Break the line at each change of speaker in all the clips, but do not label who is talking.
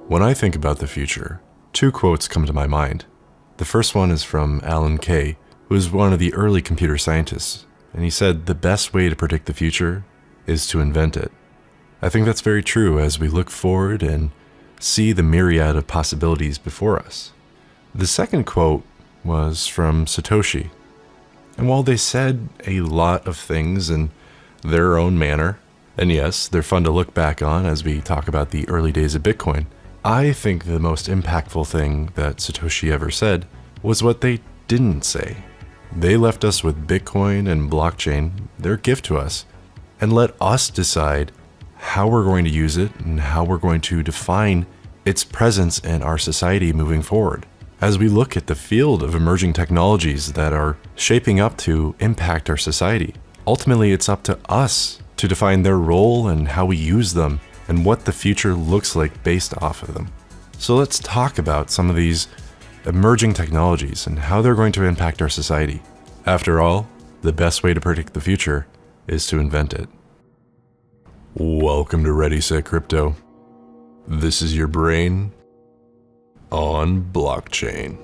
When I think about the future, two quotes come to my mind. The first one is from Alan Kay, who was one of the early computer scientists, and he said the best way to predict the future is to invent it. I think that's very true as we look forward and see the myriad of possibilities before us. The second quote was from Satoshi, and while they said a lot of things in their own manner, and yes, they're fun to look back on as we talk about the early days of Bitcoin, I think the most impactful thing that Satoshi ever said was what they didn't say. They left us with Bitcoin and blockchain, their gift to us, and let us decide how we're going to use it and how we're going to define its presence in our society moving forward. As we look at the field of emerging technologies that are shaping up to impact our society, ultimately it's up to us to define their role and how we use them and what the future looks like based off of them. So let's talk about some of these emerging technologies and how they're going to impact our society. After all, the best way to predict the future is to invent it. Welcome to Ready Set Crypto. This is your brain on blockchain.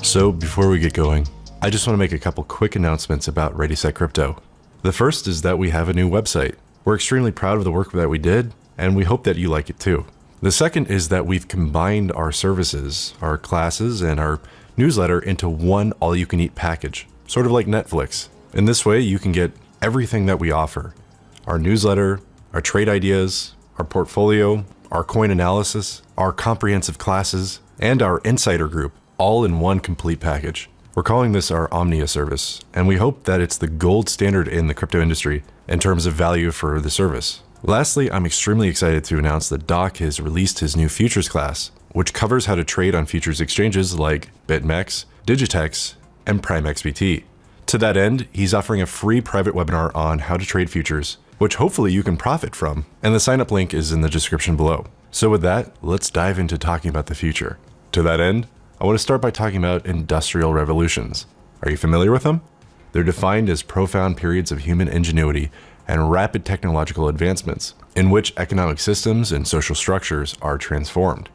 So before we get going, I just want to make a couple quick announcements about Ready Set Crypto. The first is that we have a new website. We're extremely proud of the work that we did, and we hope that you like it too. The second is that we've combined our services, our classes, and our newsletter into one all-you-can-eat package, sort of like Netflix. In this way, you can get everything that we offer. Our newsletter, our trade ideas, our portfolio, our coin analysis, our comprehensive classes, and our insider group, all in one complete package. We're calling this our Omnia service, and we hope that it's the gold standard in the crypto industry in terms of value for the service. Lastly, I'm extremely excited to announce that Doc has released his new futures class, which covers how to trade on futures exchanges like BitMEX, Digitex, and PrimeXBT. To that end, he's offering a free private webinar on how to trade futures, which hopefully you can profit from, and the sign-up link is in the description below. So with that, let's dive into talking about the future. To that end, I want to start by talking about industrial revolutions. Are you familiar with them? They're defined as profound periods of human ingenuity and rapid technological advancements in which economic systems and social structures are transformed.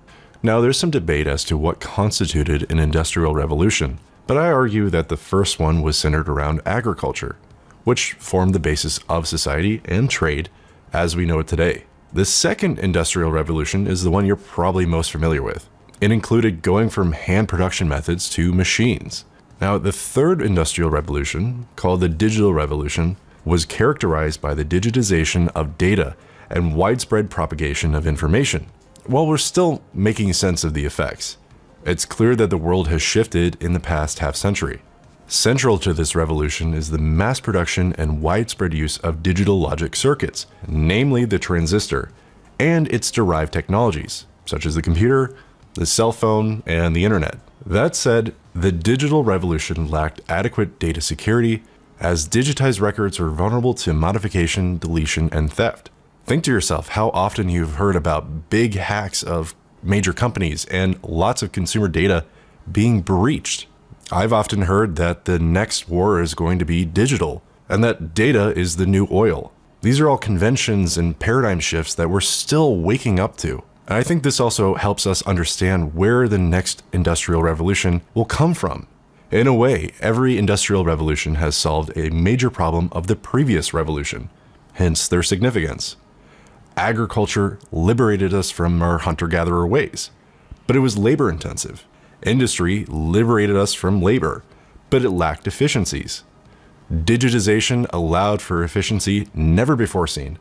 Now, there's some debate as to what constituted an industrial revolution, but I argue that the first one was centered around agriculture, which formed the basis of society and trade as we know it today. The second industrial revolution is the one you're probably most familiar with. It included going from hand production methods to machines. Now, the third industrial revolution, called the digital revolution, was characterized by the digitization of data and widespread propagation of information. While we're still making sense of the effects, it's clear that the world has shifted in the past half century. Central to this revolution is the mass production and widespread use of digital logic circuits, namely the transistor, and its derived technologies, such as the computer, the cell phone, and the internet. That said, the digital revolution lacked adequate data security, as digitized records are vulnerable to modification, deletion, and theft. Think to yourself how often you've heard about big hacks of major companies and lots of consumer data being breached. I've often heard that the next war is going to be digital, and that data is the new oil. These are all conventions and paradigm shifts that we're still waking up to. And I think this also helps us understand where the next industrial revolution will come from. In a way, every industrial revolution has solved a major problem of the previous revolution, hence their significance. Agriculture liberated us from our hunter-gatherer ways, but it was labor-intensive. Industry liberated us from labor, but it lacked efficiencies. Digitization allowed for efficiency never before seen,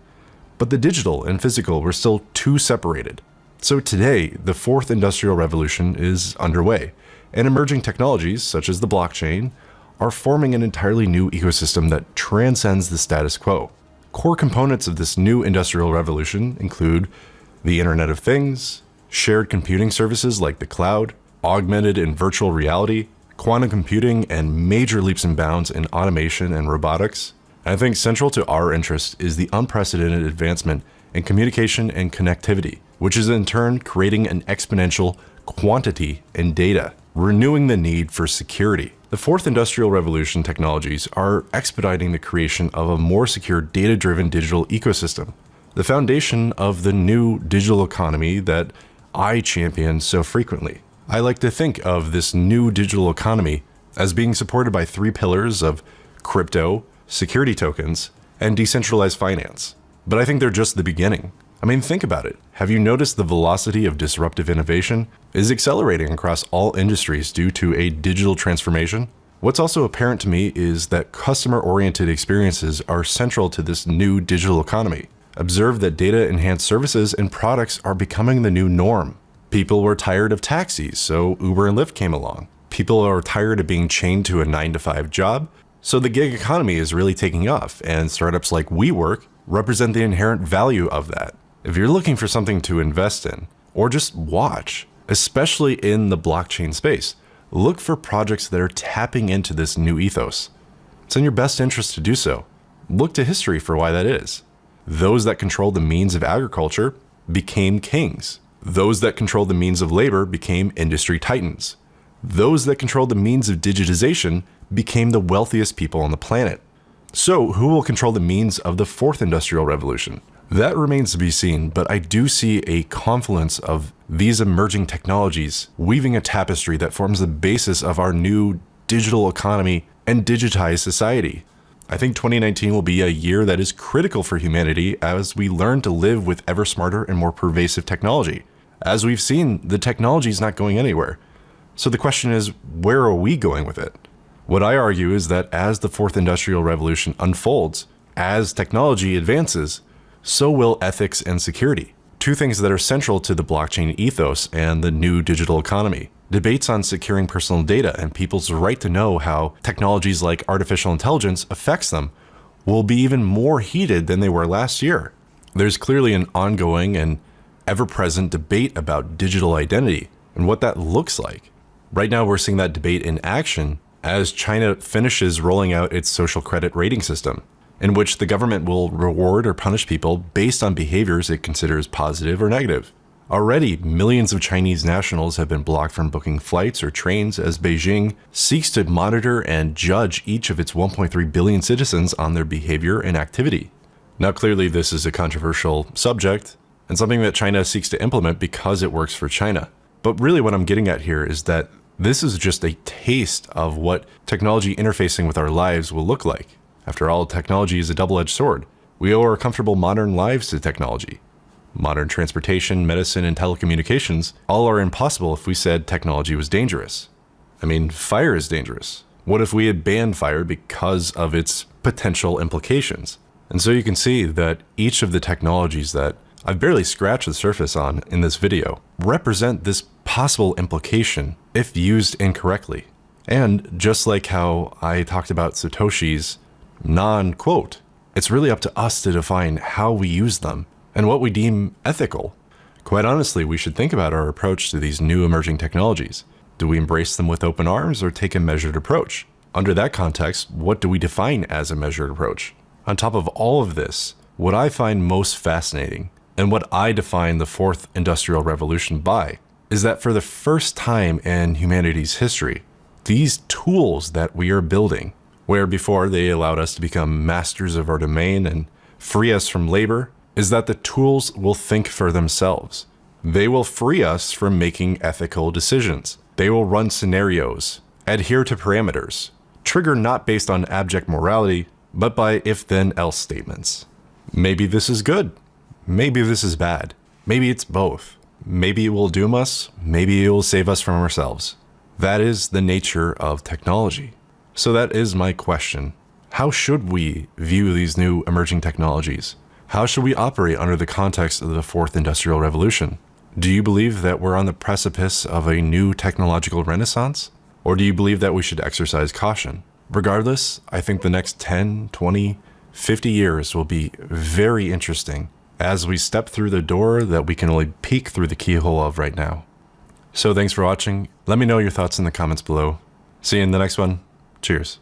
but the digital and physical were still too separated. So today, the fourth industrial revolution is underway, and emerging technologies, such as the blockchain, are forming an entirely new ecosystem that transcends the status quo. Core components of this new industrial revolution include the Internet of Things, shared computing services like the cloud, augmented and virtual reality, quantum computing, and major leaps and bounds in automation and robotics. And I think central to our interest is the unprecedented advancement in communication and connectivity, which is in turn creating an exponential quantity in data, renewing the need for security. The fourth industrial revolution technologies are expediting the creation of a more secure data-driven digital ecosystem, the foundation of the new digital economy that I champion so frequently. I like to think of this new digital economy as being supported by three pillars of crypto, security tokens, and decentralized finance. But I think they're just the beginning. I mean, think about it. Have you noticed the velocity of disruptive innovation is accelerating across all industries due to a digital transformation? What's also apparent to me is that customer-oriented experiences are central to this new digital economy. Observe that data-enhanced services and products are becoming the new norm. People were tired of taxis, so Uber and Lyft came along. People are tired of being chained to a 9-to-5 job, so the gig economy is really taking off, and startups like WeWork represent the inherent value of that. If you're looking for something to invest in, or just watch, especially in the blockchain space, look for projects that are tapping into this new ethos. It's in your best interest to do so. Look to history for why that is. Those that controlled the means of agriculture became kings. Those that controlled the means of labor became industry titans. Those that controlled the means of digitization became the wealthiest people on the planet. So, who will control the means of the fourth industrial revolution? That remains to be seen, but I do see a confluence of these emerging technologies weaving a tapestry that forms the basis of our new digital economy and digitized society. I think 2019 will be a year that is critical for humanity as we learn to live with ever smarter and more pervasive technology. As we've seen, the technology is not going anywhere. So the question is, where are we going with it? What I argue is that as the fourth industrial revolution unfolds, as technology advances, so will ethics and security, two things that are central to the blockchain ethos and the new digital economy. Debates on securing personal data and people's right to know how technologies like artificial intelligence affects them will be even more heated than they were last year. There's clearly an ongoing and ever-present debate about digital identity and what that looks like. Right now, we're seeing that debate in action as China finishes rolling out its social credit rating system, in which the government will reward or punish people based on behaviors it considers positive or negative. Already, millions of Chinese nationals have been blocked from booking flights or trains as Beijing seeks to monitor and judge each of its 1.3 billion citizens on their behavior and activity. Now, clearly, this is a controversial subject and something that China seeks to implement because it works for China. But really what I'm getting at here is that this is just a taste of what technology interfacing with our lives will look like. After all, technology is a double-edged sword. We owe our comfortable modern lives to technology. Modern transportation, medicine, and telecommunications all are impossible if we said technology was dangerous. I mean, fire is dangerous. What if we had banned fire because of its potential implications? And so you can see that each of the technologies that I've barely scratched the surface on in this video represent this possible implication if used incorrectly. And just like how I talked about Satoshi's non-quote, it's really up to us to define how we use them and what we deem ethical. Quite honestly, we should think about our approach to these new emerging technologies. Do we embrace them with open arms or take a measured approach? Under that context, what do we define as a measured approach? On top of all of this, what I find most fascinating and what I define the fourth industrial revolution by is that for the first time in humanity's history, these tools that we are building, where before they allowed us to become masters of our domain and free us from labor, is that the tools will think for themselves. They will free us from making ethical decisions. They will run scenarios, adhere to parameters, trigger not based on abject morality, but by if-then-else statements. Maybe this is good. Maybe this is bad. Maybe it's both. Maybe it will doom us. Maybe it will save us from ourselves. That is the nature of technology. So that is my question. How should we view these new emerging technologies? How should we operate under the context of the fourth industrial revolution? Do you believe that we're on the precipice of a new technological renaissance? Or do you believe that we should exercise caution? Regardless, I think the next 10, 20, 50 years will be very interesting as we step through the door that we can only peek through the keyhole of right now. So thanks for watching. Let me know your thoughts in the comments below. See you in the next one. Cheers.